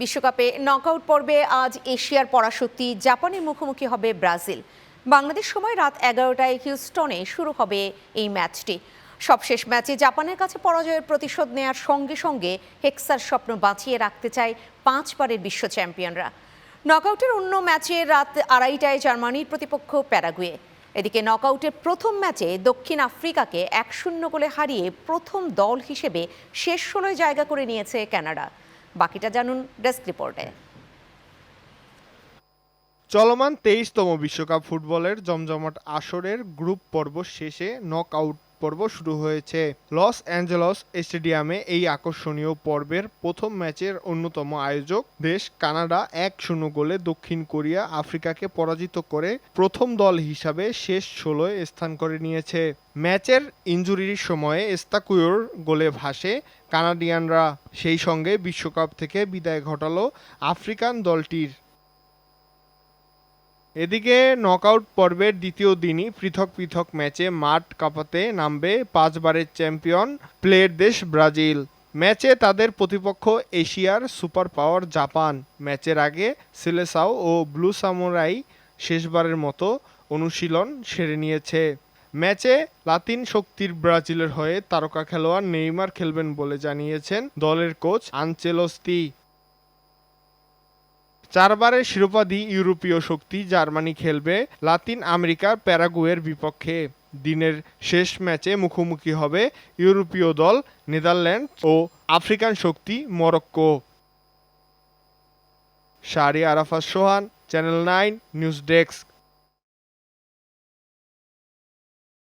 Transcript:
বিশ্বকাপে নকআউট পর্বে আজ এশিয়ার পরাশক্তি জাপানের মুখোমুখি হবে ব্রাজিল। বাংলাদেশ সময় রাত 11টায় হিউস্টনে শুরু হবে এই ম্যাচটি। সবশেষ ম্যাচে জাপানের কাছে পরাজয়ের প্রতিশোধ নেয়ার সঙ্গে সঙ্গে হেক্সার স্বপ্ন বাঁচিয়ে রাখতে চায় 5 বারের বিশ্ব চ্যাম্পিয়নরা। নকআউটের অন্য ম্যাচে রাত 2:30টায় জার্মানির প্রতিপক্ষ প্যারাগুয়ে। এদিকে নকআউটের প্রথম ম্যাচে দক্ষিণ আফ্রিকাকে 1-0 গোলে হারিয়ে প্রথম দল হিসেবে শেষ 16 জায়গা করে নিয়েছে কানাডা। বাকিটা জানুন ডেস্ক রিপোর্টে। চলমান 23তম বিশ্বকাপ ফুটবলের জমজমাট আসরের গ্রুপ পর্ব শেষে নকআউট পর্ব শুরু হয়েছে। লস অ্যাঞ্জেলস স্টেডিয়ামে এই আকর্ষণীয় পর্বের প্রথম ম্যাচের অন্যতম আয়োজক দেশ কানাডা 1-0 গোলে দক্ষিণ কোরিয়া আফ্রিকাকে পরাজিত করে প্রথম দল হিসাবে শেষ 16 স্থান করে নিয়েছে। ম্যাচের ইনজুরির সময়ে এস্তাকুয়োর গোলে ভাসে কানাডিয়ানরা, সেই সঙ্গে বিশ্বকাপ থেকে বিদায় ঘটালো আফ্রিকান দলটির। এদিকে নকআউট পর্বের দ্বিতীয় দিনই পৃথক পৃথক ম্যাচে মাঠ কাঁপাতে নামবে 5 বারের চ্যাম্পিয়ন প্লেয়ের দেশ ব্রাজিল। ম্যাচে তাদের প্রতিপক্ষ এশিয়ার সুপার পাওয়ার জাপান। ম্যাচের আগে সিলেসাও ও ব্লু সামুরাই শেষবারের মতো অনুশীলন সেরে নিয়েছে। ম্যাচে লাতিন শক্তির ব্রাজিলের হয়ে তারকা খেলোয়াড় নেইমার খেলবেন বলে জানিয়েছেন দলের কোচ আনচেলস্তি। 4 বারের শিরোপাধী ইউরোপীয় শক্তি জার্মানি খেলবে লাতিন আমেরিকার প্যারাগুয়ের বিপক্ষে। দিনের শেষ ম্যাচে মুখোমুখি হবে ইউরোপীয় দল নেদারল্যান্ড ও আফ্রিকান শক্তি মরক্কো। শাহরিয়ার আরাফাত সোহান, চ্যানেল 9 নিউজ ডেস্ক।